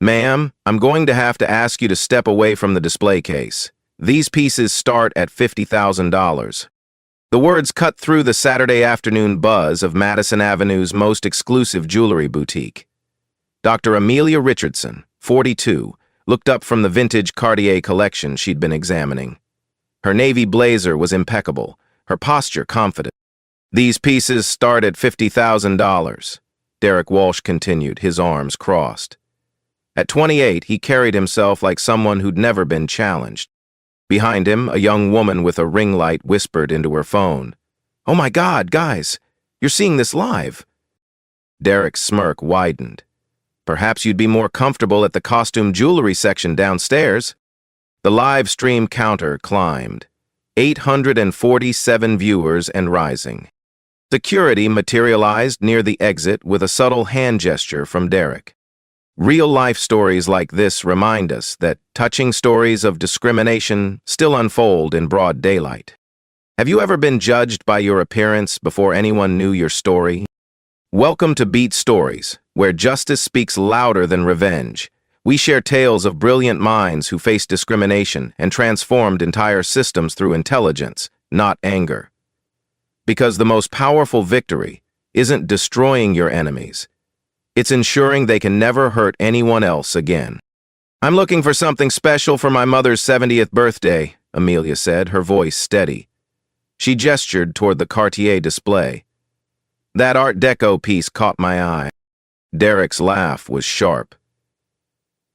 Ma'am, I'm going to have to ask you to step away from the display case. These pieces start at $50,000. The words cut through the Saturday afternoon buzz of Madison Avenue's most exclusive jewelry boutique. Dr. Amelia Richardson, 42, looked up from the vintage Cartier collection she'd been examining. Her navy blazer was impeccable, her posture confident. These pieces start at $50,000, Derek Walsh continued, his arms crossed. At 28, he carried himself like someone who'd never been challenged. Behind him, a young woman with a ring light whispered into her phone, "Oh my God, guys, you're seeing this live." Derek's smirk widened. "Perhaps you'd be more comfortable at the costume jewelry section downstairs." The live stream counter climbed. 847 viewers and rising. Security materialized near the exit with a subtle hand gesture from Derek. Real-life stories like this remind us that touching stories of discrimination still unfold in broad daylight. Have you ever been judged by your appearance before anyone knew your story? Welcome to Beat Stories, where justice speaks louder than revenge. We share tales of brilliant minds who faced discrimination and transformed entire systems through intelligence, not anger. Because the most powerful victory isn't destroying your enemies. It's ensuring they can never hurt anyone else again. "I'm looking for something special for my mother's 70th birthday," Amelia said, her voice steady. She gestured toward the Cartier display. "That Art Deco piece caught my eye." Derek's laugh was sharp.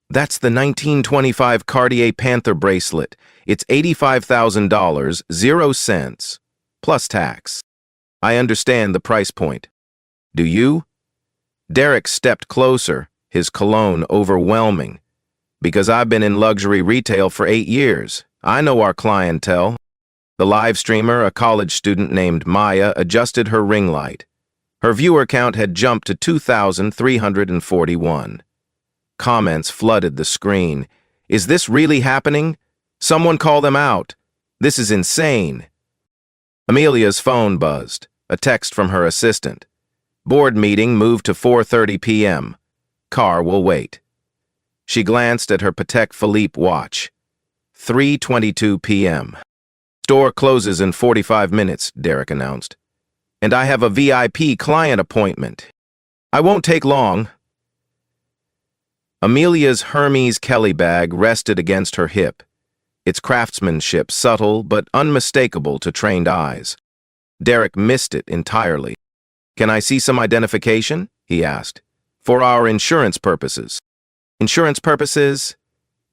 "That's the 1925 Cartier Panther bracelet. It's $85,000, 0 cents, plus tax. I understand the price point. Do you?" Derek stepped closer, his cologne overwhelming. "Because I've been in luxury retail for 8 years. I know our clientele." The live streamer, a college student named Maya, adjusted her ring light. Her viewer count had jumped to 2,341. Comments flooded the screen. "Is this really happening? Someone call them out. This is insane." Amelia's phone buzzed, a text from her assistant. "Board meeting moved to 4:30 p.m. Car will wait." She glanced at her Patek Philippe watch. 3:22 p.m. "Store closes in 45 minutes, Derek announced. "And I have a VIP client appointment. I won't take long." Amelia's Hermes Kelly bag rested against her hip, its craftsmanship subtle but unmistakable to trained eyes. Derek missed it entirely. "Can I see some identification?" he asked. "For our insurance purposes." "Insurance purposes?"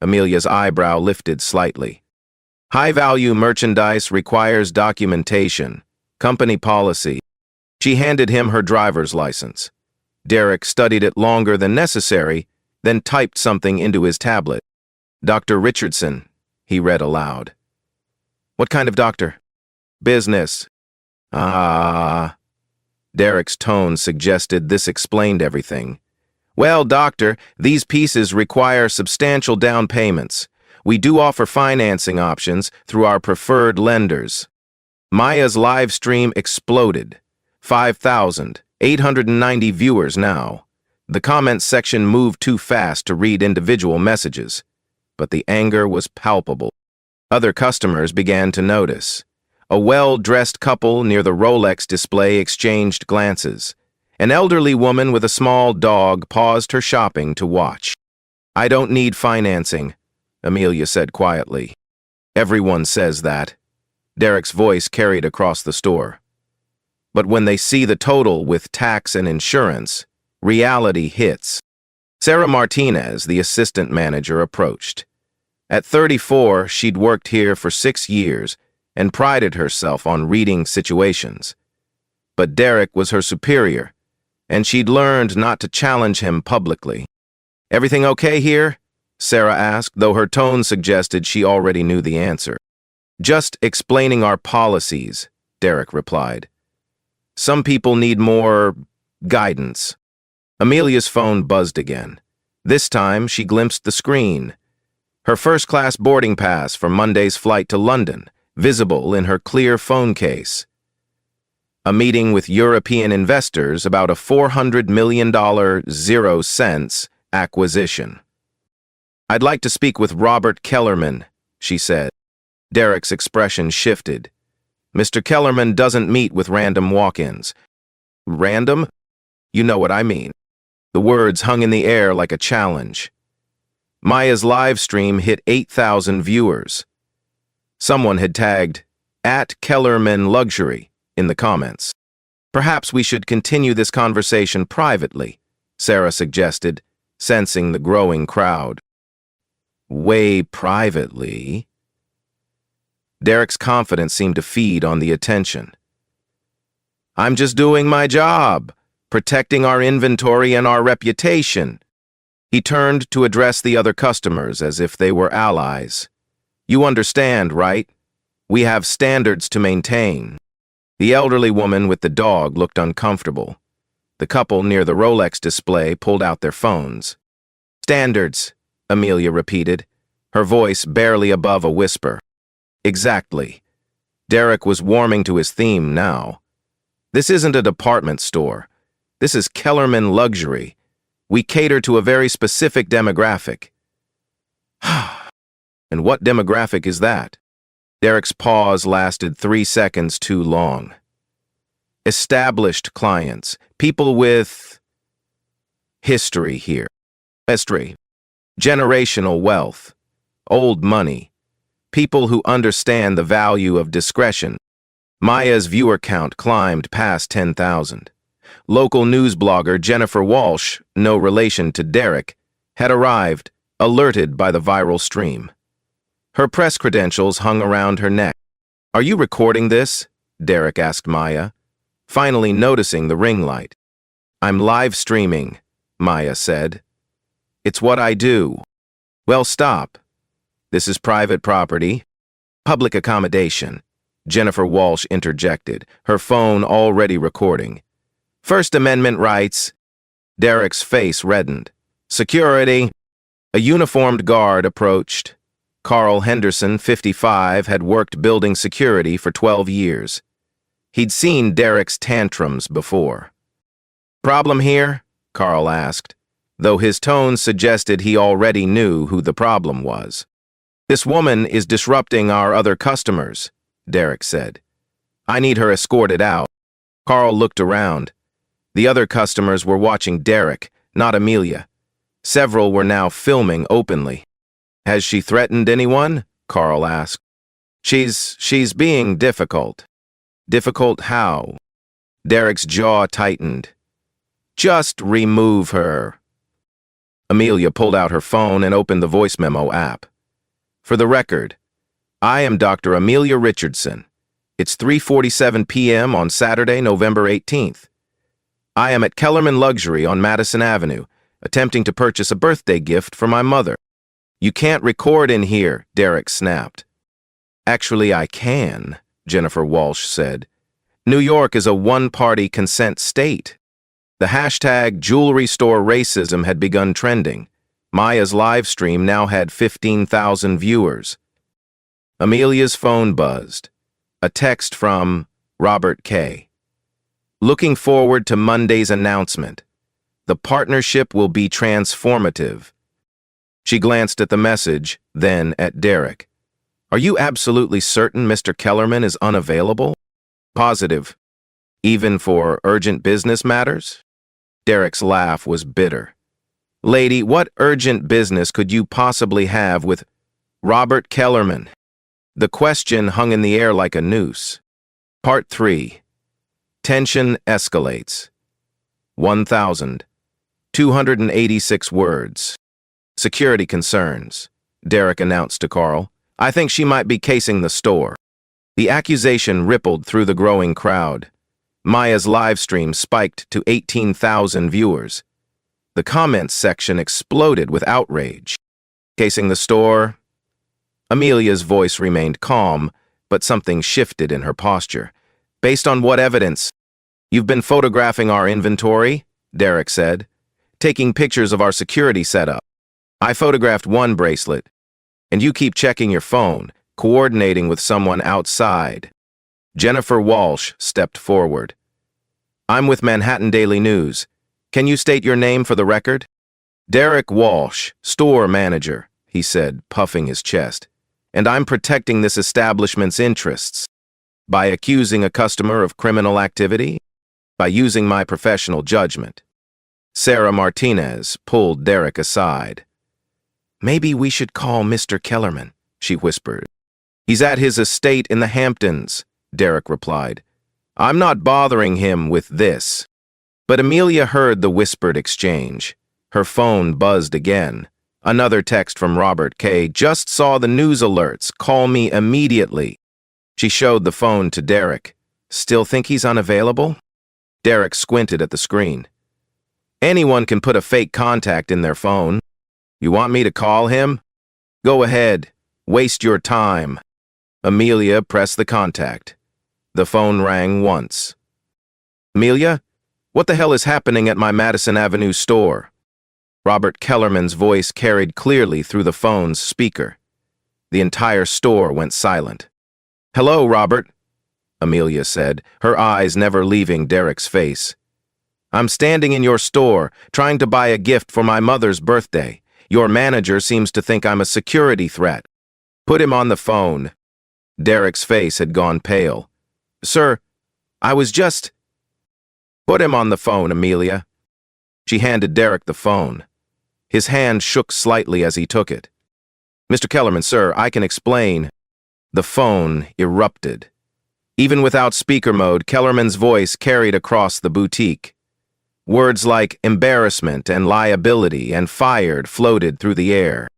Amelia's eyebrow lifted slightly. "High-value merchandise requires documentation. Company policy." She handed him her driver's license. Derek studied it longer than necessary, then typed something into his tablet. "Dr. Richardson," he read aloud. "What kind of doctor?" "Business." "Ah." Derek's tone suggested this explained everything. "Well, doctor, these pieces require substantial down payments. We do offer financing options through our preferred lenders." Maya's live stream exploded. 5,890 viewers now. The comments section moved too fast to read individual messages, but the anger was palpable. Other customers began to notice. A well-dressed couple near the Rolex display exchanged glances. An elderly woman with a small dog paused her shopping to watch. "I don't need financing," Amelia said quietly. "Everyone says that." Derek's voice carried across the store. "But when they see the total with tax and insurance, reality hits." Sarah Martinez, the assistant manager, approached. At 34, she'd worked here for 6 years and prided herself on reading situations. But Derek was her superior, and she'd learned not to challenge him publicly. "Everything okay here?" Sarah asked, though her tone suggested she already knew the answer. "Just explaining our policies," Derek replied. "Some people need more guidance." Amelia's phone buzzed again. This time, she glimpsed the screen. Her first-class boarding pass for Monday's flight to London, visible in her clear phone case. A meeting with European investors about a $400 million 0 cents acquisition. "I'd like to speak with Robert Kellerman," she said. Derek's expression shifted. "Mr. Kellerman doesn't meet with random walk-ins." "Random? You know what I mean." The words hung in the air like a challenge. Maya's live stream hit 8,000 viewers. Someone had tagged @Kellerman Luxury in the comments. "Perhaps we should continue this conversation privately," Sarah suggested, sensing the growing crowd. "Way privately?" Derek's confidence seemed to feed on the attention. "I'm just doing my job, protecting our inventory and our reputation." He turned to address the other customers as if they were allies. "You understand, right? We have standards to maintain." The elderly woman with the dog looked uncomfortable. The couple near the Rolex display pulled out their phones. "Standards," Amelia repeated, her voice barely above a whisper. "Exactly." Derek was warming to his theme now. "This isn't a department store. This is Kellerman Luxury. We cater to a very specific demographic." "And what demographic is that?" Derek's pause lasted 3 seconds too long. "Established clients, people with history here. History, generational wealth, old money, people who understand the value of discretion." Maya's viewer count climbed past 10,000. Local news blogger Jennifer Walsh, no relation to Derek, had arrived, alerted by the viral stream. Her press credentials hung around her neck. "Are you recording this?" Derek asked Maya, finally noticing the ring light. "I'm live streaming," Maya said. "It's what I do." "Well, stop. This is private property." "Public accommodation," Jennifer Walsh interjected, her phone already recording. "First Amendment rights." Derek's face reddened. "Security." A uniformed guard approached. Carl Henderson, 55, had worked building security for 12 years. He'd seen Derek's tantrums before. "Problem here?" Carl asked, though his tone suggested he already knew who the problem was. "This woman is disrupting our other customers," Derek said. "I need her escorted out." Carl looked around. The other customers were watching Derek, not Amelia. Several were now filming openly. "Has she threatened anyone?" Carl asked. She's being difficult." "Difficult how?" Derek's jaw tightened. "Just remove her." Amelia pulled out her phone and opened the voice memo app. "For the record, I am Dr. Amelia Richardson. It's 3:47 p.m. on Saturday, November 18th. I am at Kellerman Luxury on Madison Avenue, attempting to purchase a birthday gift for my mother." "You can't record in here," Derek snapped. "Actually, I can," Jennifer Walsh said. "New York is a one-party consent state." The hashtag jewelry store racism had begun trending. Maya's live stream now had 15,000 viewers. Amelia's phone buzzed. A text from Robert K. "Looking forward to Monday's announcement. The partnership will be transformative." She glanced at the message, then at Derek. "Are you absolutely certain Mr. Kellerman is unavailable?" "Positive. Even for urgent business matters?" Derek's laugh was bitter. "Lady, what urgent business could you possibly have with Robert Kellerman?" The question hung in the air like a noose. Part 3. Tension escalates. 1,286 words. "Security concerns," Derek announced to Carl. "I think she might be casing the store." The accusation rippled through the growing crowd. Maya's live stream spiked to 18,000 viewers. The comments section exploded with outrage. "Casing the store?" Amelia's voice remained calm, but something shifted in her posture. "Based on what evidence?" "You've been photographing our inventory," Derek said, "taking pictures of our security setup. I photographed one bracelet, and you keep checking your phone, coordinating with someone outside." Jennifer Walsh stepped forward. "I'm with Manhattan Daily News. Can you state your name for the record?" "Derek Walsh, store manager," he said, puffing his chest. And I'm protecting this establishment's interests. By accusing a customer of criminal activity? By using my professional judgment. Sarah Martinez pulled Derek aside. Maybe we should call Mr. Kellerman, she whispered. He's at his estate in the Hamptons, Derek replied. I'm not bothering him with this. But Amelia heard the whispered exchange. Her phone buzzed again. Another text from Robert K. Just saw the news alerts. Call me immediately. She showed the phone to Derek. Still think he's unavailable? Derek squinted at the screen. Anyone can put a fake contact in their phone. You want me to call him? Go ahead. Waste your time. Amelia pressed the contact. The phone rang once. Amelia? What the hell is happening at my Madison Avenue store? Robert Kellerman's voice carried clearly through the phone's speaker. The entire store went silent. Hello, Robert, Amelia said, her eyes never leaving Derek's face. I'm standing in your store, trying to buy a gift for my mother's birthday. Your manager seems to think I'm a security threat. Put him on the phone. Derek's face had gone pale. Sir, I was just... Put him on the phone, Amelia. She handed Derek the phone. His hand shook slightly as he took it. Mr. Kellerman, sir, I can explain. The phone erupted. Even without speaker mode, Kellerman's voice carried across the boutique. Words like embarrassment and liability and fired floated through the air.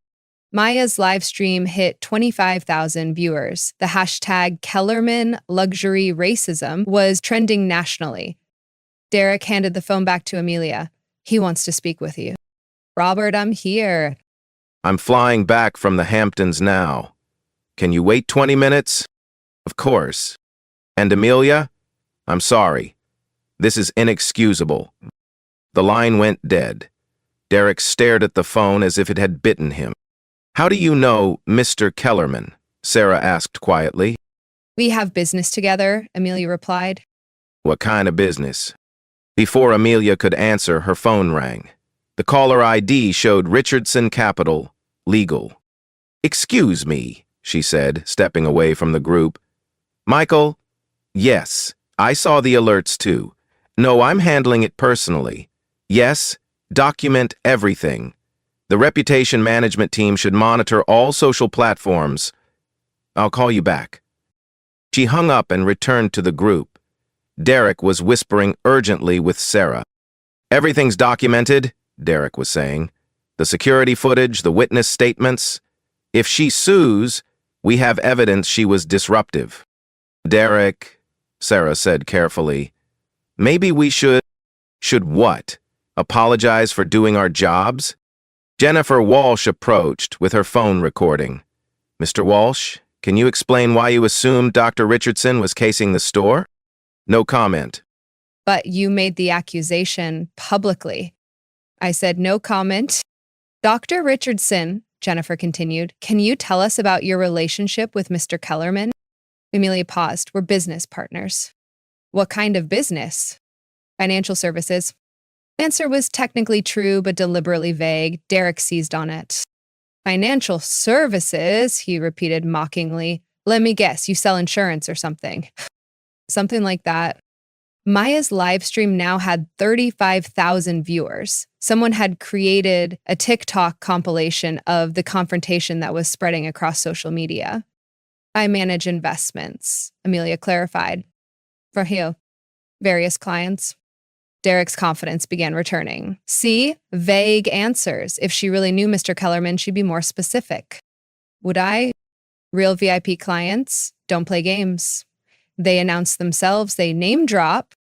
Maya's live stream hit 25,000 viewers. The hashtag Kellerman Luxury Racism was trending nationally. Derek handed the phone back to Amelia. He wants to speak with you. Robert, I'm here. I'm flying back from the Hamptons now. Can you wait 20 minutes? Of course. And Amelia? I'm sorry. This is inexcusable. The line went dead. Derek stared at the phone as if it had bitten him. How do you know Mr. Kellerman? Sarah asked quietly. We have business together, Amelia replied. What kind of business? Before Amelia could answer, her phone rang. The caller ID showed Richardson Capital, Legal. Excuse me, she said, stepping away from the group. Michael? Yes, I saw the alerts too. No, I'm handling it personally. Yes, document everything. The reputation management team should monitor all social platforms. I'll call you back. She hung up and returned to the group. Derek was whispering urgently with Sarah. Everything's documented, Derek was saying. The security footage, the witness statements. If she sues, we have evidence she was disruptive. Derek, Sarah said carefully, maybe we should... Should what? Apologize for doing our jobs? Jennifer Walsh approached with her phone recording. Mr. Walsh, can you explain why you assumed Dr. Richardson was casing the store? No comment. But you made the accusation publicly. I said no comment. Dr. Richardson, Jennifer continued, can you tell us about your relationship with Mr. Kellerman? Amelia paused. We're business partners. What kind of business? Financial services. Answer was technically true, but deliberately vague. Derek seized on it. Financial services, he repeated mockingly. Let me guess, you sell insurance or something. Something like that. Maya's live stream now had 35,000 viewers. Someone had created a TikTok compilation of the confrontation that was spreading across social media. I manage investments, Amelia clarified. For who? Various clients. Derek's confidence began returning. See? Vague answers. If she really knew Mr. Kellerman, she'd be more specific. Would I? Real VIP clients don't play games. They announce themselves, they name drop.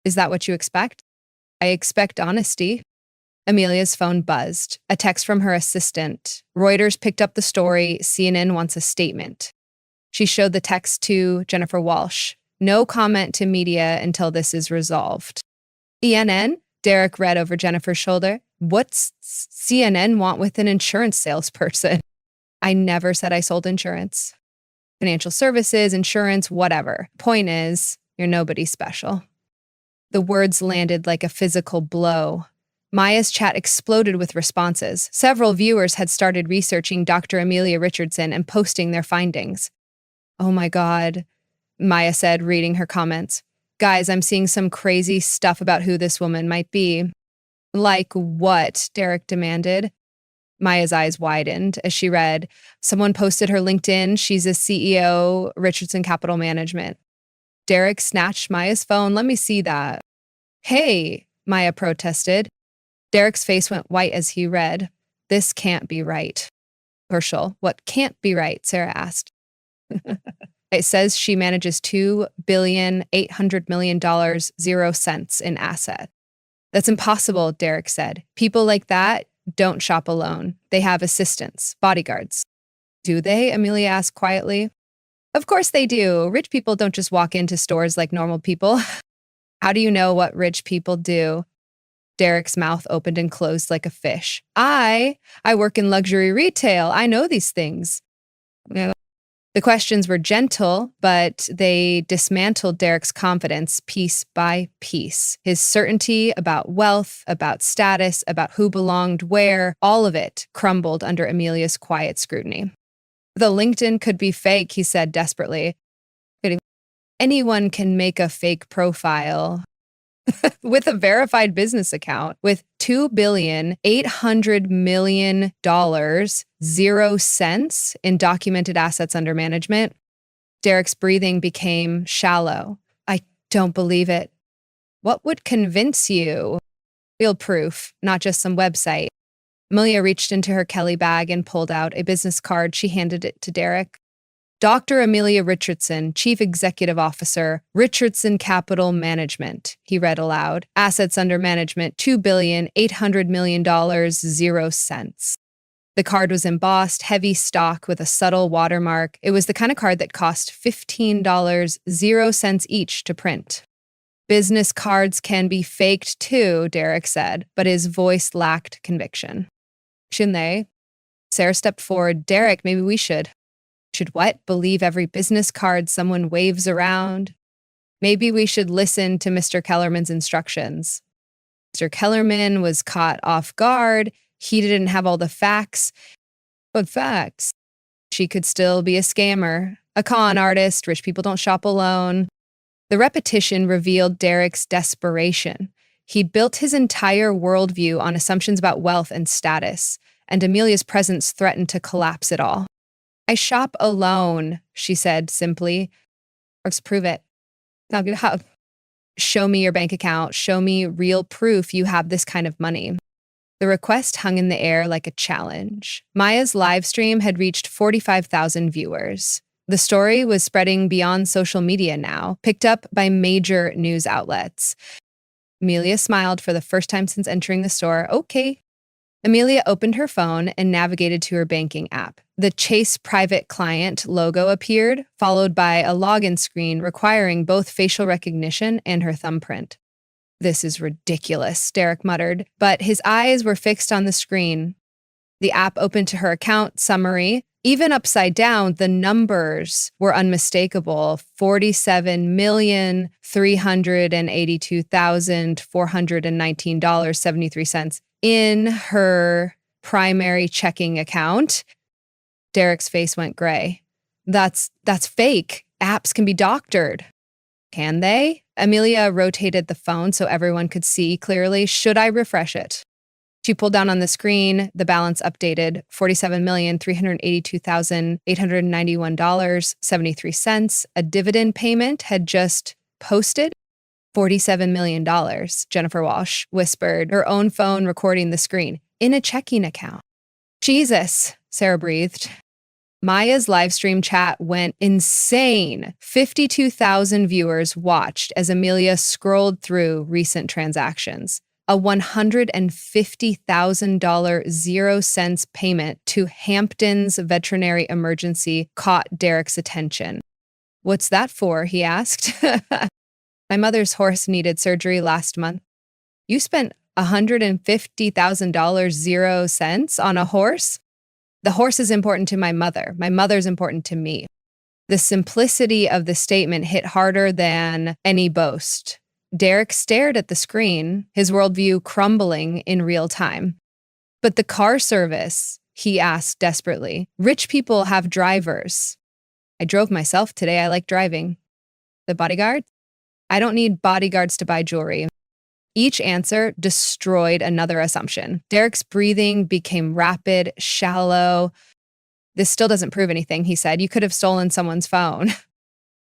Is that what you expect? I expect honesty. Amelia's phone buzzed. A text from her assistant. Reuters picked up the story. CNN wants a statement. She showed the text to Jennifer Walsh. No comment to media until this is resolved. CNN? Derek read over Jennifer's shoulder. What's CNN want with an insurance salesperson? I never said I sold insurance. Financial services, insurance, whatever. Point is, you're nobody special. The words landed like a physical blow. Maya's chat exploded with responses. Several viewers had started researching Dr. Amelia Richardson and posting their findings. "Oh my God," Maya said, reading her comments. "Guys, I'm seeing some crazy stuff about who this woman might be." "Like what?" Derek demanded. Maya's eyes widened as she read. Someone posted her LinkedIn. She's a CEO, Richardson Capital Management. Derek snatched Maya's phone. "Let me see that." "Hey," Maya protested. Derek's face went white as he read. "This can't be right." "Herschel, what can't be right?" Sarah asked. "It says she manages $2,800,000,000, 0 cents in asset." "That's impossible," Derek said. "People like that don't shop alone. They have assistants, bodyguards." "Do they?" Amelia asked quietly. "Of course they do. Rich people don't just walk into stores like normal people." "How do you know what rich people do?" Derek's mouth opened and closed like a fish. I work in luxury retail. I know these things." The questions were gentle, but they dismantled Derek's confidence piece by piece. His certainty about wealth, about status, about who belonged where, all of it crumbled under Amelia's quiet scrutiny. "The LinkedIn could be fake," he said desperately. "Anyone can make a fake profile." With a verified business account with $2,800,000,000, 0 cents in documented assets under management. Derek's breathing became shallow. "I don't believe it." "What would convince you?" "Real proof, not just some website." Amelia reached into her Kelly bag and pulled out a business card. She handed it to Derek. "Dr. Amelia Richardson, Chief Executive Officer, Richardson Capital Management," he read aloud. "Assets under management, $2,800,000,000, 0 cents." The card was embossed, heavy stock with a subtle watermark. It was the kind of card that cost $15, 0 cents each to print. "Business cards can be faked too," Derek said, but his voice lacked conviction. "Shouldn't they?" Sarah stepped forward. "Derek, maybe we should." "Should what? Believe every business card someone waves around?" "Maybe we should listen to Mr. Kellerman's instructions." Mr. Kellerman was caught off guard. He didn't have all the facts. "What facts?" "She could still be a scammer, a con artist. Rich people don't shop alone." The repetition revealed Derek's desperation. He'd built his entire worldview on assumptions about wealth and status, and Amelia's presence threatened to collapse it all. "I shop alone," she said simply. "Let's prove it." "Now, how?" "Show me your bank account. Show me real proof you have this kind of money." The request hung in the air like a challenge. Maya's live stream had reached 45,000 viewers. The story was spreading beyond social media now, picked up by major news outlets. Amelia smiled for the first time since entering the store. "Okay." Amelia opened her phone and navigated to her banking app. The Chase Private Client logo appeared, followed by a login screen requiring both facial recognition and her thumbprint. "This is ridiculous," Derek muttered, but his eyes were fixed on the screen. The app opened to her account summary. Even upside down, the numbers were unmistakable. $47,382,419.73 in her primary checking account. Derek's face went gray. That's fake. Apps can be doctored." "Can they?" Amelia rotated the phone so everyone could see clearly. "Should I refresh it?" She pulled down on the screen. The balance updated, $47,382,891.73. A dividend payment had just posted. $47 million, Jennifer Walsh whispered, her own phone recording the screen, in a checking account. "Jesus," Sarah breathed. Maya's live stream chat went insane. 52,000 viewers watched as Amelia scrolled through recent transactions. A $150,000 0 cents payment to Hampton's Veterinary Emergency caught Derek's attention. "What's that for?" he asked. "My mother's horse needed surgery last month." "You spent $150,000 0 cents on a horse?" "The horse is important to my mother. My mother's important to me." The simplicity of the statement hit harder than any boast. Derek stared at the screen, his worldview crumbling in real time. But the car service, he asked desperately. Rich people have drivers. I drove myself today. I like driving. The bodyguard? I don't need bodyguards to buy jewelry. Each answer destroyed another assumption. Derek's breathing became rapid, shallow. This still doesn't prove anything, he said. You could have stolen someone's phone.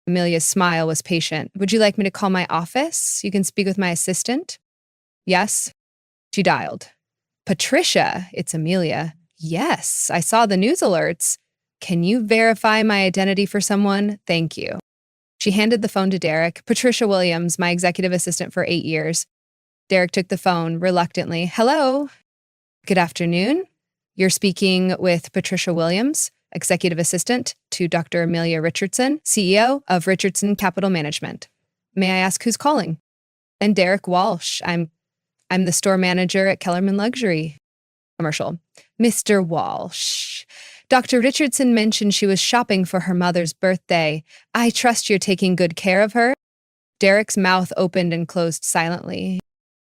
Amelia's smile was patient. Would you like me to call my office? You can speak with my assistant. Yes. She dialed. Patricia, it's Amelia. Yes, I saw the news alerts. Can you verify my identity for someone? Thank you. She handed the phone to Derek. Patricia Williams, my executive assistant for 8 years. Derek took the phone reluctantly. Hello. Good afternoon. You're speaking with Patricia Williams, executive assistant to Dr. Amelia Richardson, CEO of Richardson Capital Management. May I ask who's calling? And Derek Walsh. I'm the store manager at Kellerman Luxury. Commercial. Mr. Walsh. Dr. Richardson mentioned she was shopping for her mother's birthday. I trust you're taking good care of her. Derek's mouth opened and closed silently.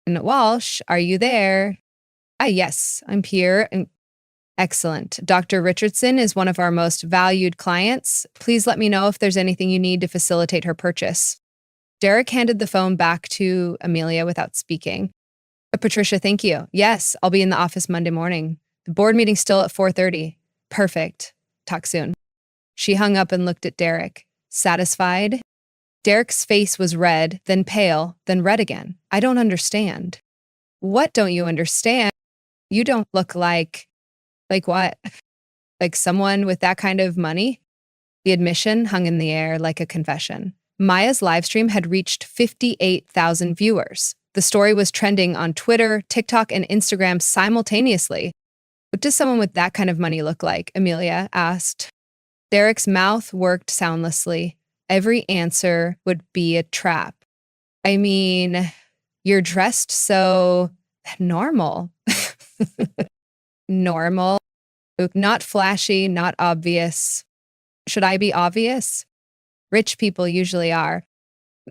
And Walsh, are you there? Yes, I'm here. Excellent. Dr. Richardson is one of our most valued clients. Please let me know if there's anything you need to facilitate her purchase. Derek handed the phone back to Amelia without speaking. Patricia, thank you. Yes, I'll be in the office Monday morning. The board meeting's still at 4:30. Perfect. Talk soon. She hung up and looked at Derek. Satisfied? Derek's face was red, then pale, then red again. I don't understand. What don't you understand? You don't look like what? Like someone with that kind of money? The admission hung in the air like a confession. Maya's livestream had reached 58,000 viewers. The story was trending on Twitter, TikTok, and Instagram simultaneously. What does someone with that kind of money look like? Amelia asked. Derek's mouth worked soundlessly. Every answer would be a trap. I mean, you're dressed so normal. Normal. Not flashy, not obvious. Should I be obvious? Rich people usually are.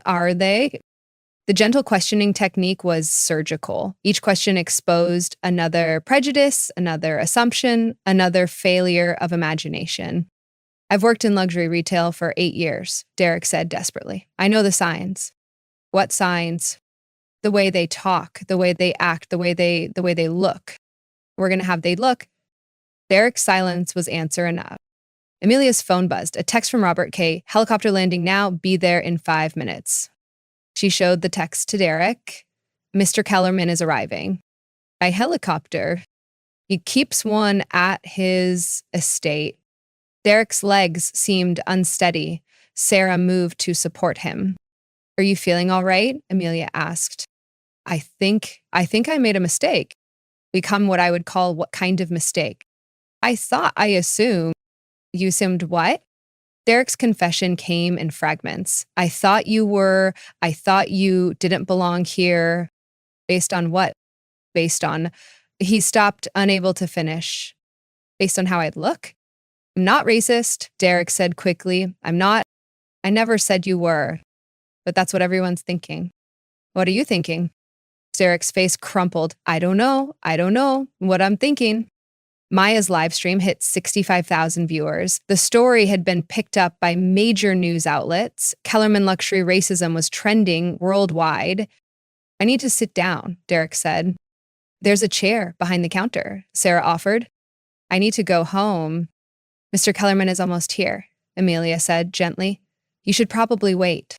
Are they? The gentle questioning technique was surgical. Each question exposed another prejudice, another assumption, another failure of imagination. I've worked in luxury retail for 8 years, Derek said desperately. I know the signs. What signs? The way they talk, the way they act, the way they look. We're going to have they look. Derek's silence was answer enough. Amelia's phone buzzed. A text from Robert K. Helicopter landing now. Be there in 5 minutes. She showed the text to Derek. Mr. Kellerman is arriving. By helicopter. He keeps one at his estate. Derek's legs seemed unsteady. Sarah moved to support him. Are you feeling all right? Amelia asked. I think I made a mistake. Become what I would call what kind of mistake? I assumed. You assumed what? Derek's confession came in fragments. I thought you didn't belong here. Based on what? He stopped, unable to finish. Based on how I'd look? I'm not racist, Derek said quickly. I'm not. I never said you were. But that's what everyone's thinking. What are you thinking? Derek's face crumpled. I don't know what I'm thinking. Maya's live stream hit 65,000 viewers. The story had been picked up by major news outlets. Kellerman luxury racism was trending worldwide. I need to sit down, Derek said. There's a chair behind the counter, Sarah offered. I need to go home. Mr. Kellerman is almost here, Amelia said gently. You should probably wait.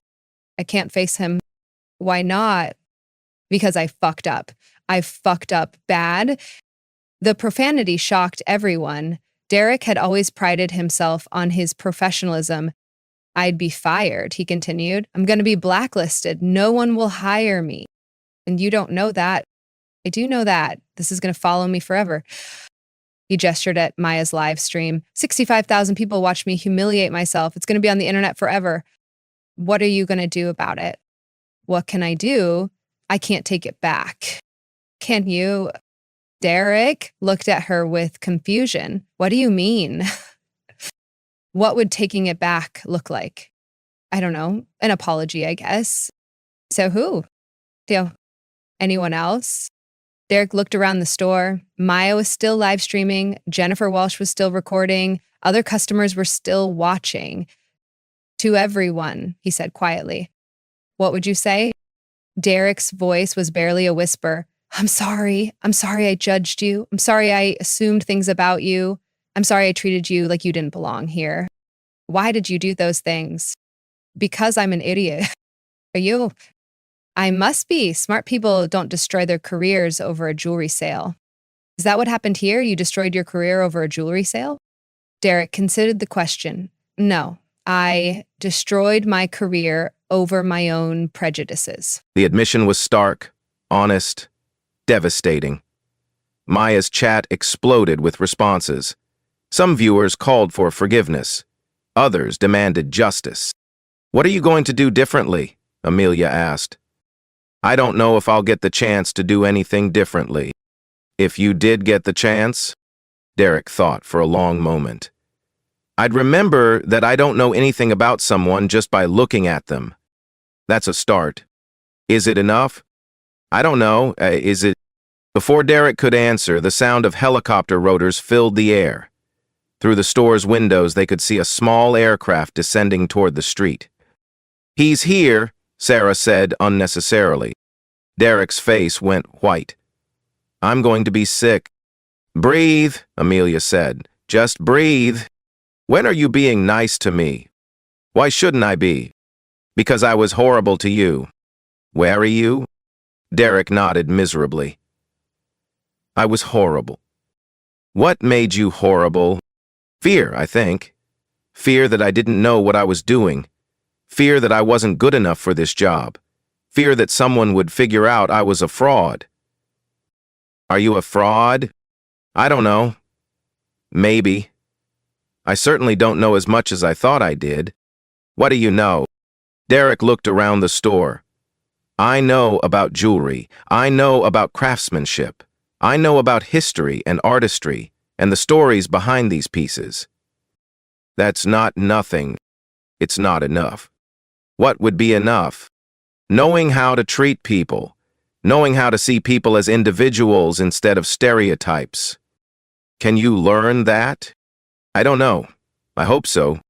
I can't face him. Why not? Because I fucked up. I fucked up bad. The profanity shocked everyone. Derek had always prided himself on his professionalism. I'd be fired, he continued. I'm going to be blacklisted. No one will hire me. And you don't know that. I do know that. This is going to follow me forever. He gestured at Maya's live stream. 65,000 people watch me humiliate myself. It's going to be on the internet forever. What are you going to do about it? What can I do? I can't take it back. Can you? Derek looked at her with confusion. What do you mean? What would taking it back look like? I don't know. An apology, I guess. So who? Theo, anyone else? Derek looked around the store. Maya was still live streaming. Jennifer Walsh was still recording. Other customers were still watching. To everyone, he said quietly. What would you say? Derek's voice was barely a whisper. I'm sorry. I'm sorry I judged you. I'm sorry I assumed things about you. I'm sorry I treated you like you didn't belong here. Why did you do those things? Because I'm an idiot. Are you? I must be. Smart people don't destroy their careers over a jewelry sale. Is that what happened here? You destroyed your career over a jewelry sale? Derek considered the question. No, I destroyed my career over my own prejudices. The admission was stark, honest, devastating. Maya's chat exploded with responses. Some viewers called for forgiveness. Others demanded justice. What are you going to do differently? Amelia asked. I don't know if I'll get the chance to do anything differently. If you did get the chance? Derek thought for a long moment. I'd remember that I don't know anything about someone just by looking at them. That's a start. Is it enough? I don't know. Is it? Before Derek could answer, the sound of helicopter rotors filled the air. Through the store's windows, they could see a small aircraft descending toward the street. He's here, Sarah said unnecessarily. Derek's face went white. I'm going to be sick. Breathe, Amelia said. Just breathe. When are you being nice to me? Why shouldn't I be? Because I was horrible to you. Were you? Derek nodded miserably. I was horrible. What made you horrible? Fear, I think. Fear that I didn't know what I was doing. Fear that I wasn't good enough for this job. Fear that someone would figure out I was a fraud. Are you a fraud? I don't know. Maybe. I certainly don't know as much as I thought I did. What do you know? Derek looked around the store. I know about jewelry. I know about craftsmanship. I know about history and artistry and the stories behind these pieces. That's not nothing. It's not enough. What would be enough? Knowing how to treat people. Knowing how to see people as individuals instead of stereotypes. Can you learn that? I don't know. I hope so.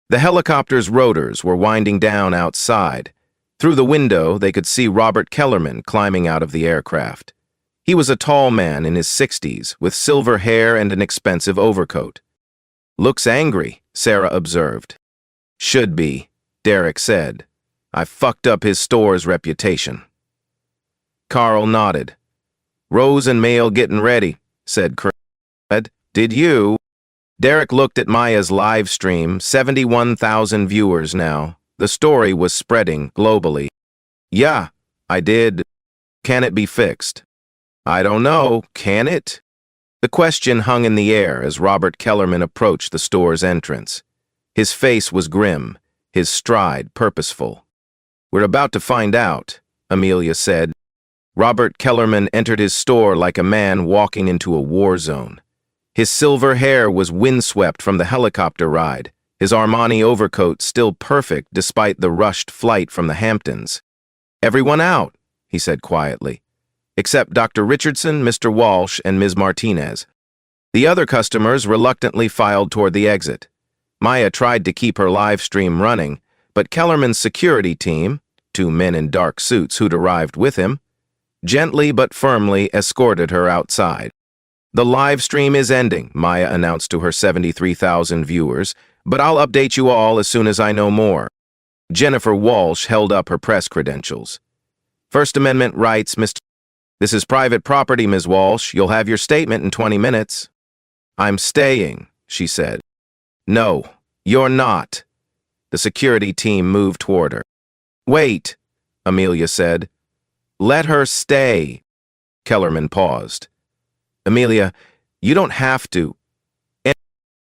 The helicopter's rotors were winding down outside. Through the window, they could see Robert Kellerman climbing out of the aircraft. He was a tall man in his 60s, with silver hair and an expensive overcoat. Looks angry, Sarah observed. Should be, Derek said. I fucked up his store's reputation. Carl nodded. Rose and Mail getting ready, said Craig. Did you? Derek looked at Maya's live stream, 71,000 viewers now. The story was spreading globally. Yeah, I did. Can it be fixed? I don't know, can it? The question hung in the air as Robert Kellerman approached the store's entrance. His face was grim, his stride purposeful. We're about to find out, Amelia said. Robert Kellerman entered his store like a man walking into a war zone. His silver hair was windswept from the helicopter ride, his Armani overcoat still perfect despite the rushed flight from the Hamptons. Everyone out, he said quietly, except Dr. Richardson, Mr. Walsh, and Ms. Martinez. The other customers reluctantly filed toward the exit. Maya tried to keep her live stream running, but Kellerman's security team, 2 men in dark suits who'd arrived with him, gently but firmly escorted her outside. The live stream is ending, Maya announced to her 73,000 viewers, but I'll update you all as soon as I know more. Jennifer Walsh held up her press credentials. First Amendment rights, Mr. This is private property, Ms. Walsh. You'll have your statement in 20 minutes. I'm staying, she said. No, you're not. The security team moved toward her. Wait, Amelia said. Let her stay. Kellerman paused. Amelia, you don't have to.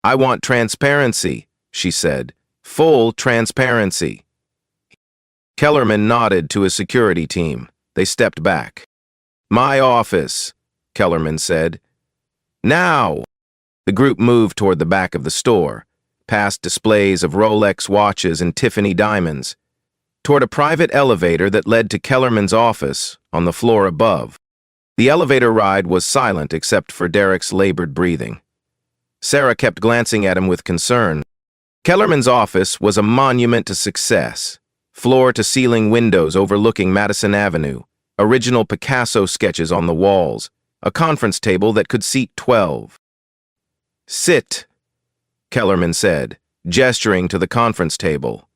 I want transparency, she said. Full transparency. Kellerman nodded to his security team. They stepped back. My office, Kellerman said. Now! The group moved toward the back of the store, past displays of Rolex watches and Tiffany diamonds. toward a private elevator that led to Kellerman's office on the floor above. The elevator ride was silent except for Derek's labored breathing. Sarah kept glancing at him with concern. Kellerman's office was a monument to success. Floor-to-ceiling windows overlooking Madison Avenue, original Picasso sketches on the walls, a conference table that could seat 12. "Sit," Kellerman said, gesturing to the conference table.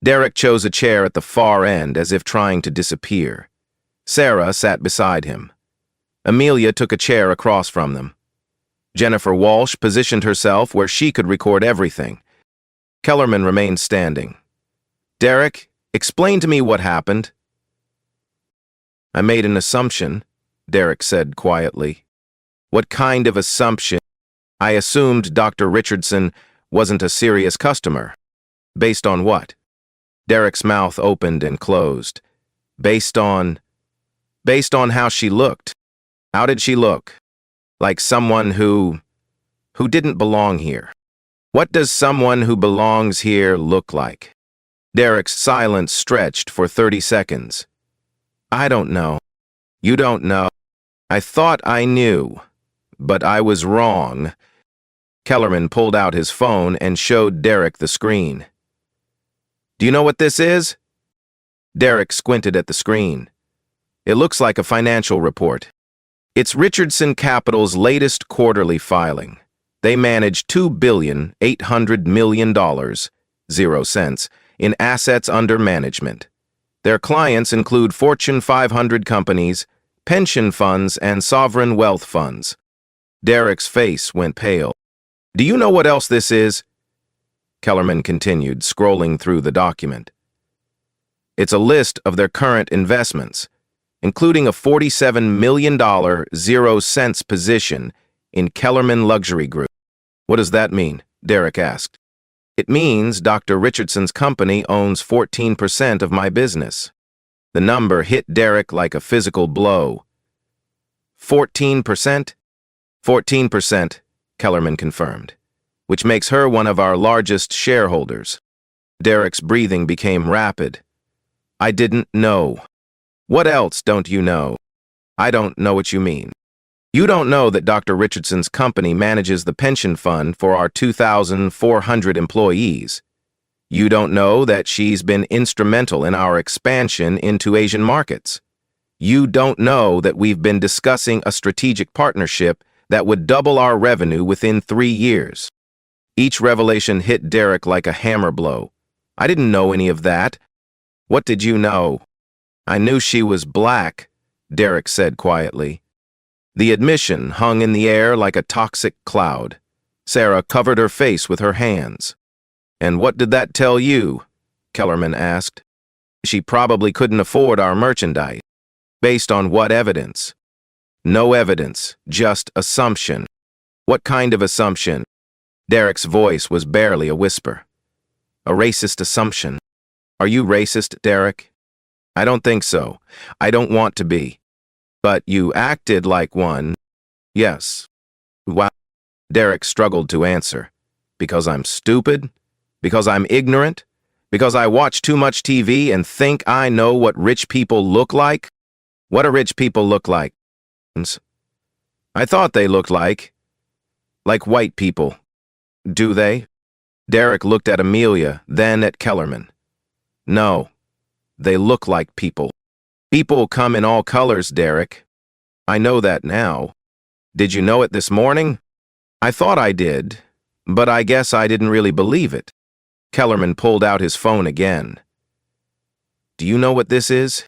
Derek chose a chair at the far end as if trying to disappear. Sarah sat beside him. Amelia took a chair across from them. Jennifer Walsh positioned herself where she could record everything. Kellerman remained standing. "Derek, explain to me what happened." "I made an assumption," Derek said quietly. "What kind of assumption?" "I assumed Dr. Richardson wasn't a serious customer." "Based on what?" Derek's mouth opened and closed. Based on how she looked." "How did she look?" "Like someone who didn't belong here." "What does someone who belongs here look like?" Derek's silence stretched for 30 seconds. "I don't know." "You don't know?" "I thought I knew, but I was wrong." Kellerman pulled out his phone and showed Derek the screen. "Do you know what this is?" Derek squinted at the screen. "It looks like a financial report. It's Richardson Capital's latest quarterly filing. They manage $2,800,000,000, 0 cents, in assets under management. Their clients include Fortune 500 companies, pension funds, and sovereign wealth funds." Derek's face went pale. "Do you know what else this is?" Kellerman continued, scrolling through the document. "It's a list of their current investments, including a $47 million 0 cents position in Kellerman Luxury Group." "What does that mean?" Derek asked. "It means Dr. Richardson's company owns 14% of my business." The number hit Derek like a physical blow. 14%? 14%, Kellerman confirmed, which makes her one of our largest shareholders. Derek's breathing became rapid. "I didn't know." "What else don't you know?" "I don't know what you mean." "You don't know that Dr. Richardson's company manages the pension fund for our 2,400 employees. You don't know that she's been instrumental in our expansion into Asian markets. You don't know that we've been discussing a strategic partnership that would double our revenue within 3 years. Each revelation hit Derek like a hammer blow. "I didn't know any of that." "What did you know?" "I knew she was black," Derek said quietly. The admission hung in the air like a toxic cloud. Sarah covered her face with her hands. "And what did that tell you?" Kellerman asked. "She probably couldn't afford our merchandise." "Based on what evidence?" "No evidence, just assumption." "What kind of assumption?" Derek's voice was barely a whisper. "A racist assumption." "Are you racist, Derek?" "I don't think so. I don't want to be." "But you acted like one." "Yes." "Wow." Derek struggled to answer. "Because I'm stupid? Because I'm ignorant? Because I watch too much TV and think I know what rich people look like?" "What do rich people look like?" "I thought they looked like white people." "Do they?" Derek looked at Amelia, then at Kellerman. "No, they look like people. People come in all colors, Derek." "I know that now." "Did you know it this morning?" "I thought I did, but I guess I didn't really believe it." Kellerman pulled out his phone again. "Do you know what this is?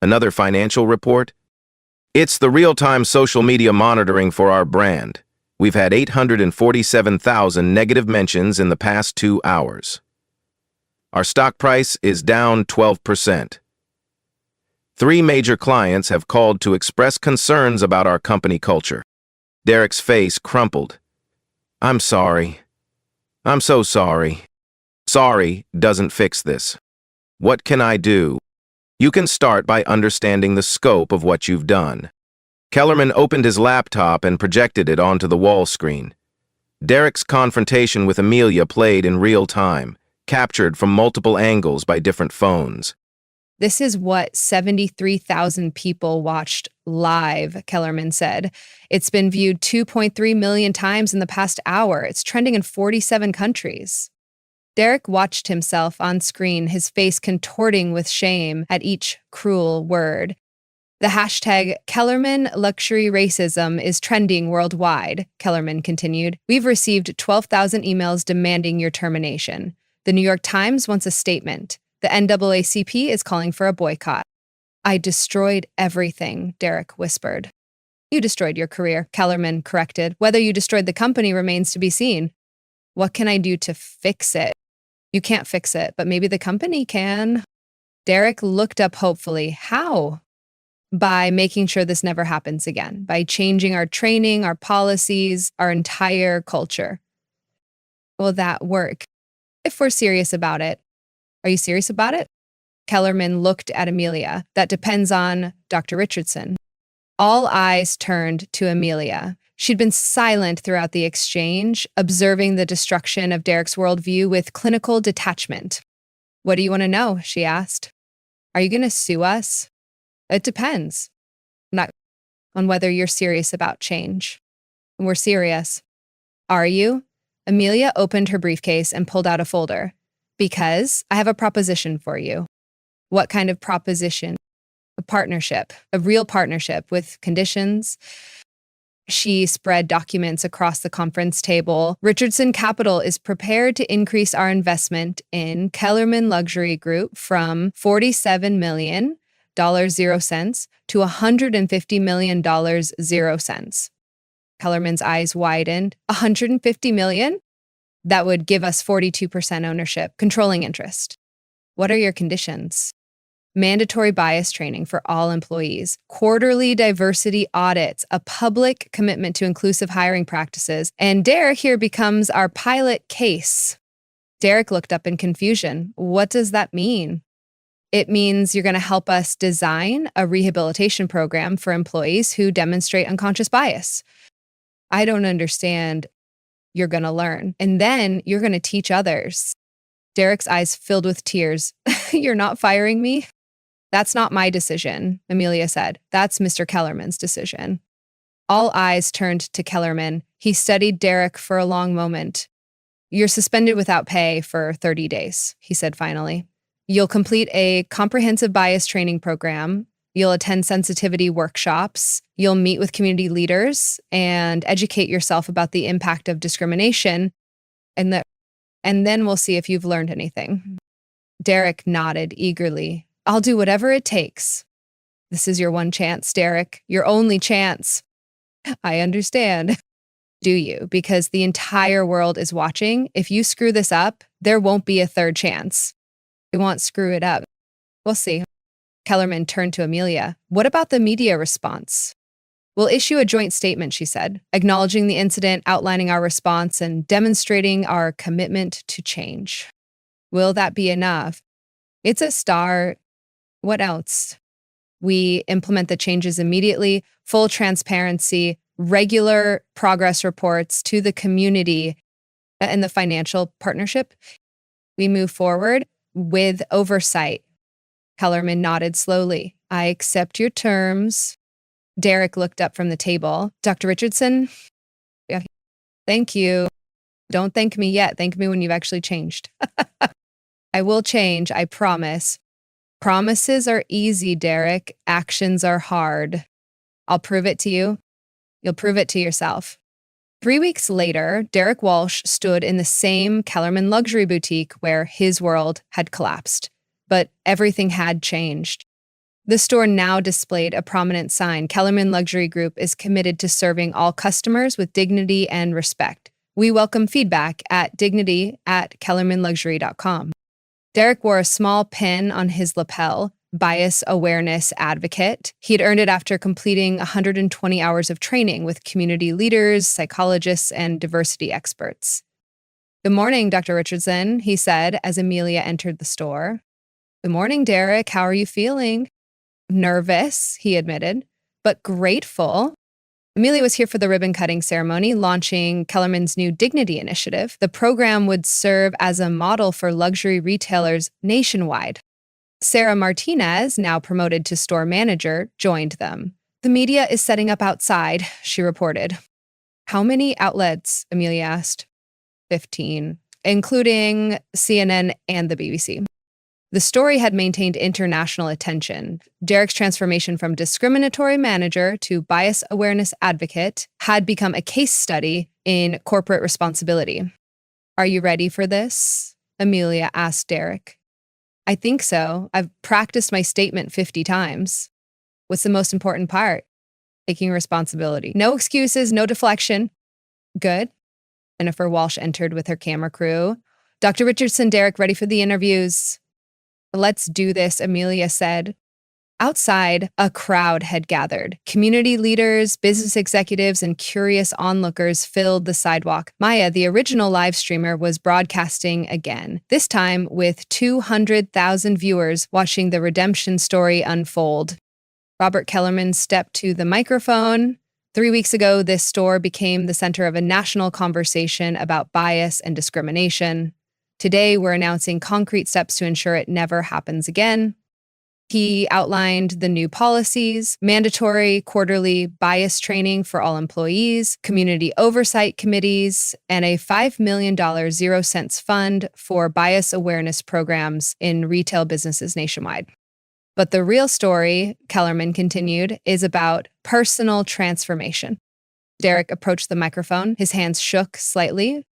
Another financial report?" "It's the real-time social media monitoring for our brand. We've had 847,000 negative mentions in the past 2 hours. Our stock price is down 12%. 3 major clients have called to express concerns about our company culture." Derek's face crumpled. "I'm sorry. I'm so sorry." "Sorry doesn't fix this. What can I do?" "You can start by understanding the scope of what you've done." Kellerman opened his laptop and projected it onto the wall screen. Derek's confrontation with Amelia played in real time, captured from multiple angles by different phones. This is what 73,000 people watched live, Kellerman said. It's been viewed 2.3 million times in the past hour. It's trending in 47 countries. Derek watched himself on screen, his face contorting with shame at each cruel word. The hashtag Kellerman Luxury Racism is trending worldwide, Kellerman continued. We've received 12,000 emails demanding your termination. The New York Times wants a statement. The NAACP is calling for a boycott. I destroyed everything, Derek whispered. You destroyed your career, Kellerman corrected. Whether you destroyed the company remains to be seen. What can I do to fix it? You can't fix it, but maybe the company can. Derek looked up hopefully. How? By making sure this never happens again, by changing our training, our policies, our entire culture. Will that work? If we're serious about it. Are you serious about it? Kellerman looked at Amelia. That depends on Dr. Richardson. All eyes turned to Amelia. She'd been silent throughout the exchange, observing the destruction of Derek's worldview with clinical detachment. What do you want to know? She asked. Are you going to sue us? It depends. Not on whether you're serious about change. We're serious. Are you? Amelia opened her briefcase and pulled out a folder. Because I have a proposition for you. What kind of proposition? A partnership, a real partnership with conditions. She spread documents across the conference table. Richardson Capital is prepared to increase our investment in Kellerman Luxury Group from $47 million, 0 cents, to $150 million, 0 cents. Kellerman's eyes widened. $150 million? That would give us 42% ownership, controlling interest. What are your conditions? Mandatory bias training for all employees, quarterly diversity audits, a public commitment to inclusive hiring practices, and Derek here becomes our pilot case. Derek looked up in confusion. What does that mean? It means you're going to help us design a rehabilitation program for employees who demonstrate unconscious bias. I don't understand. You're going to learn, and then you're going to teach others. Derek's eyes filled with tears. You're not firing me? That's not my decision, Amelia said. That's Mr. Kellerman's decision. All eyes turned to Kellerman. He studied Derek for a long moment. You're suspended without pay for 30 days, he said finally. You'll complete a comprehensive bias training program. You'll attend sensitivity workshops. You'll meet with community leaders and educate yourself about the impact of discrimination. And then we'll see if you've learned anything. Derek nodded eagerly. I'll do whatever it takes. This is your one chance, Derek. Your only chance. I understand. Do you? Because the entire world is watching. If you screw this up, there won't be a third chance. They won't screw it up. We'll see. Kellerman turned to Amelia. What about the media response? We'll issue a joint statement, she said, acknowledging the incident, outlining our response, and demonstrating our commitment to change. Will that be enough? It's a start. What else? We implement the changes immediately, full transparency, regular progress reports to the community, and the financial partnership. We move forward with oversight. Kellerman nodded slowly. I accept your terms. Derek looked up from the table. Dr. Richardson? Yeah. Thank you. Don't thank me yet. Thank me when you've actually changed. I will change, I promise. Promises are easy, Derek. Actions are hard. I'll prove it to you. You'll prove it to yourself. 3 weeks later, Derek Walsh stood in the same Kellerman luxury boutique where his world had collapsed. But everything had changed. The store now displayed a prominent sign. Kellerman Luxury Group is committed to serving all customers with dignity and respect. We welcome feedback at dignity@kellermanluxury.com. Derek wore a small pin on his lapel, bias awareness advocate. He'd earned it after completing 120 hours of training with community leaders, psychologists, and diversity experts. Good morning, Dr. Richardson, he said as Amelia entered the store. Good morning, Derek. How are you feeling? Nervous, he admitted, but grateful. Amelia was here for the ribbon-cutting ceremony, launching Kellerman's new Dignity Initiative. The program would serve as a model for luxury retailers nationwide. Sarah Martinez, now promoted to store manager, joined them. The media is setting up outside, she reported. How many outlets? Amelia asked. 15, including CNN and the BBC. The story had maintained international attention. Derek's transformation from discriminatory manager to bias awareness advocate had become a case study in corporate responsibility. Are you ready for this? Amelia asked Derek. I think so. I've practiced my statement 50 times. What's the most important part? Taking responsibility. No excuses, no deflection. Good. Jennifer Walsh entered with her camera crew. Dr. Richardson, Derek, ready for the interviews? Let's do this, Amelia said. Outside, a crowd had gathered. Community leaders, business executives, and curious onlookers filled the sidewalk. Maya, the original live streamer, was broadcasting again, this time with 200,000 viewers watching the redemption story unfold. Robert Kellerman stepped to the microphone. 3 weeks ago, this store became the center of a national conversation about bias and discrimination. Today, we're announcing concrete steps to ensure it never happens again. He outlined the new policies, mandatory quarterly bias training for all employees, community oversight committees, and a $5 million 0-cents fund for bias awareness programs in retail businesses nationwide. But the real story, Kellerman continued, is about personal transformation. Derek approached the microphone. His hands shook slightly.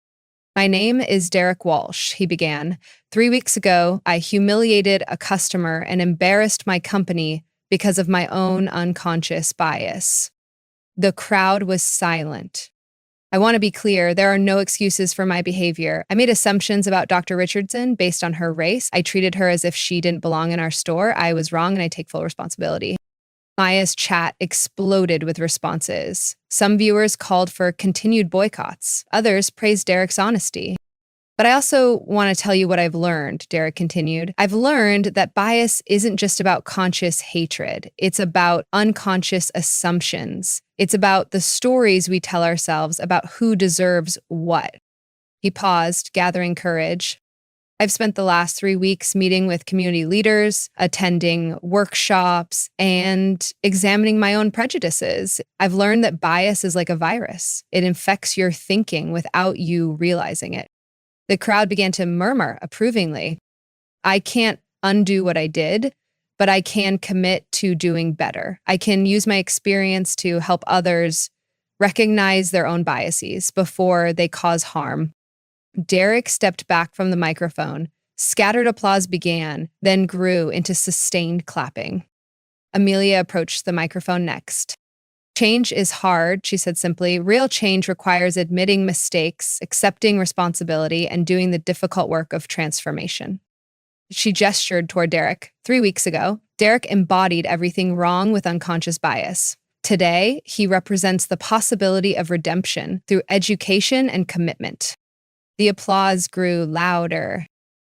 My name is Derek Walsh, he began. 3 weeks ago, I humiliated a customer and embarrassed my company because of my own unconscious bias. The crowd was silent. I want to be clear, there are no excuses for my behavior. I made assumptions about Dr. Richardson based on her race. I treated her as if she didn't belong in our store. I was wrong and I take full responsibility. Maya's chat exploded with responses. Some viewers called for continued boycotts. Others praised Derek's honesty. But I also want to tell you what I've learned, Derek continued. I've learned that bias isn't just about conscious hatred. It's about unconscious assumptions. It's about the stories we tell ourselves about who deserves what. He paused, gathering courage. I've spent the last 3 weeks meeting with community leaders, attending workshops, and examining my own prejudices. I've learned that bias is like a virus. It infects your thinking without you realizing it. The crowd began to murmur approvingly. I can't undo what I did, but I can commit to doing better. I can use my experience to help others recognize their own biases before they cause harm. Derek stepped back from the microphone. Scattered applause began, then grew into sustained clapping. Amelia approached the microphone next. Change is hard, she said simply. Real change requires admitting mistakes, accepting responsibility, and doing the difficult work of transformation. She gestured toward Derek. 3 weeks ago, Derek embodied everything wrong with unconscious bias. Today, he represents the possibility of redemption through education and commitment. The applause grew louder.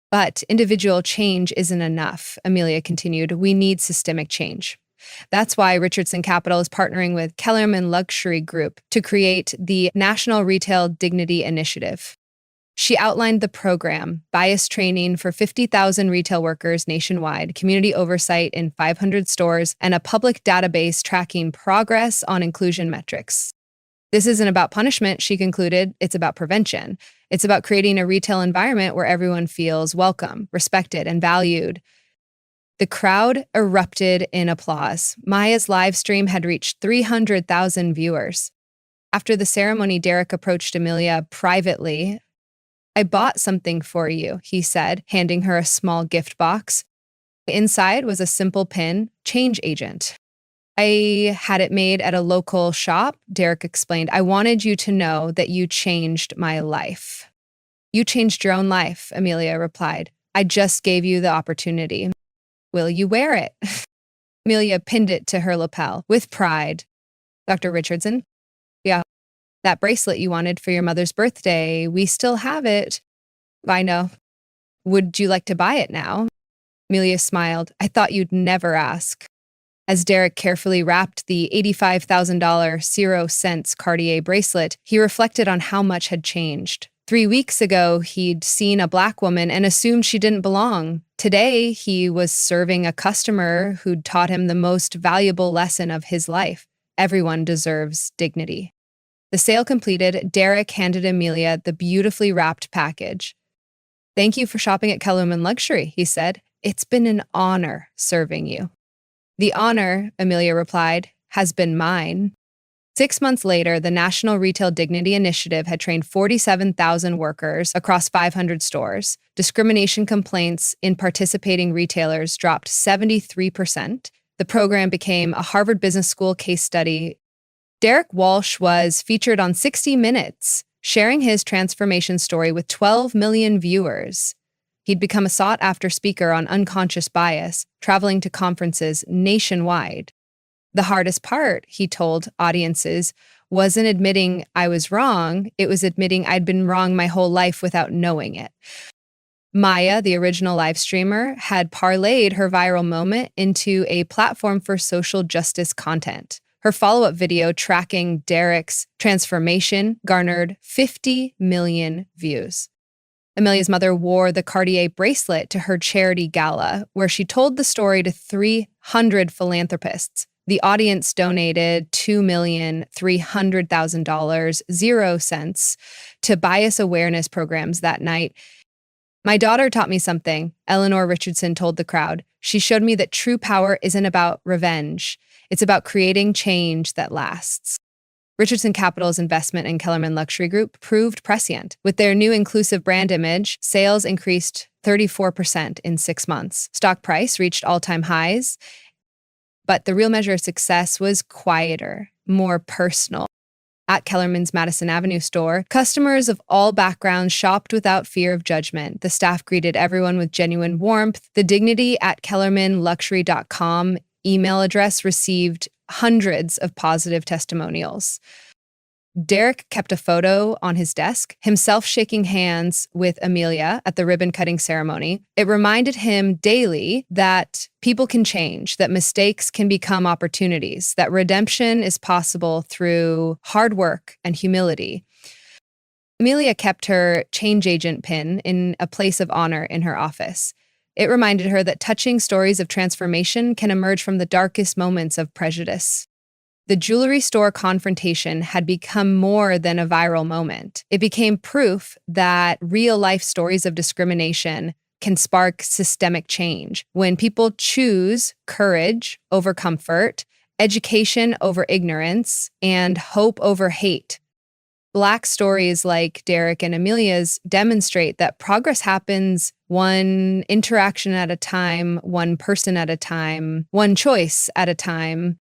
But individual change isn't enough, Amelia continued. We need systemic change. That's why Richardson Capital is partnering with Kellerman Luxury Group to create the National Retail Dignity Initiative. She outlined the program, bias training for 50,000 retail workers nationwide, community oversight in 500 stores, and a public database tracking progress on inclusion metrics. This isn't about punishment, she concluded. It's about prevention. It's about creating a retail environment where everyone feels welcome, respected, and valued. The crowd erupted in applause. Maya's live stream had reached 300,000 viewers. After the ceremony, Derek approached Amelia privately. I bought something for you, he said, handing her a small gift box. Inside was a simple pin, change agent. I had it made at a local shop, Derek explained. I wanted you to know that you changed my life. You changed your own life, Amelia replied. I just gave you the opportunity. Will you wear it? Amelia pinned it to her lapel with pride. Dr. Richardson? Yeah, that bracelet you wanted for your mother's birthday, we still have it. I know. Would you like to buy it now? Amelia smiled. I thought you'd never ask. As Derek carefully wrapped the $85,000 0 cents Cartier bracelet, he reflected on how much had changed. 3 weeks ago, he'd seen a black woman and assumed she didn't belong. Today, he was serving a customer who'd taught him the most valuable lesson of his life. Everyone deserves dignity. The sale completed, Derek handed Amelia the beautifully wrapped package. "Thank you for shopping at Kellerman Luxury," he said. "It's been an honor serving you." "The honor," Amelia replied, "has been mine." 6 months later, the National Retail Dignity Initiative had trained 47,000 workers across 500 stores. Discrimination complaints in participating retailers dropped 73%. The program became a Harvard Business School case study. Derek Walsh was featured on 60 Minutes, sharing his transformation story with 12 million viewers. He'd become a sought-after speaker on unconscious bias, traveling to conferences nationwide. "The hardest part," he told audiences, "wasn't admitting I was wrong, it was admitting I'd been wrong my whole life without knowing it." Maya, the original live streamer, had parlayed her viral moment into a platform for social justice content. Her follow-up video tracking Derek's transformation garnered 50 million views. Amelia's mother wore the Cartier bracelet to her charity gala, where she told the story to 300 philanthropists. The audience donated $2,300,000, 0 cents, to bias awareness programs that night. "My daughter taught me something," Eleanor Richardson told the crowd. "She showed me that true power isn't about revenge. It's about creating change that lasts." Richardson Capital's investment in Kellerman Luxury Group proved prescient. With their new inclusive brand image, sales increased 34% in 6 months. Stock price reached all-time highs. But the real measure of success was quieter, more personal. At Kellerman's Madison Avenue store, customers of all backgrounds shopped without fear of judgment. The staff greeted everyone with genuine warmth. The dignity at kellermanluxury.com email address received hundreds of positive testimonials. Derek kept a photo on his desk, himself shaking hands with Amelia at the ribbon-cutting ceremony. It reminded him daily that people can change, that mistakes can become opportunities, that redemption is possible through hard work and humility. Amelia kept her change agent pin in a place of honor in her office. It reminded her that touching stories of transformation can emerge from the darkest moments of prejudice. The jewelry store confrontation had become more than a viral moment. It became proof that real-life stories of discrimination can spark systemic change. When people choose courage over comfort, education over ignorance, and hope over hate. Black stories like Derek and Amelia's demonstrate that progress happens one interaction at a time, one person at a time, one choice at a time.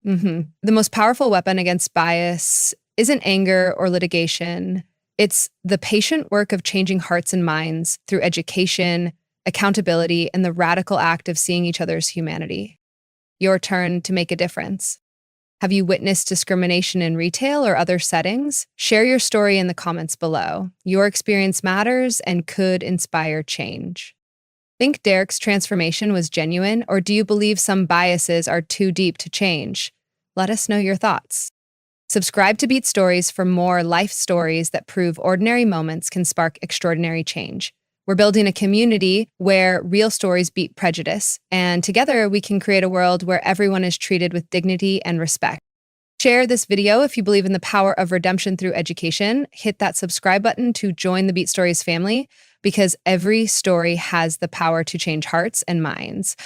The most powerful weapon against bias isn't anger or litigation. It's the patient work of changing hearts and minds through education, accountability, and the radical act of seeing each other's humanity. Your turn to make a difference. Have you witnessed discrimination in retail or other settings? Share your story in the comments below. Your experience matters and could inspire change. Think Derek's transformation was genuine, or do you believe some biases are too deep to change? Let us know your thoughts. Subscribe to Beat Stories for more life stories that prove ordinary moments can spark extraordinary change. We're building a community where real stories beat prejudice, and together we can create a world where everyone is treated with dignity and respect. Share this video if you believe in the power of redemption through education. Hit that subscribe button to join the Beat Stories family, because every story has the power to change hearts and minds.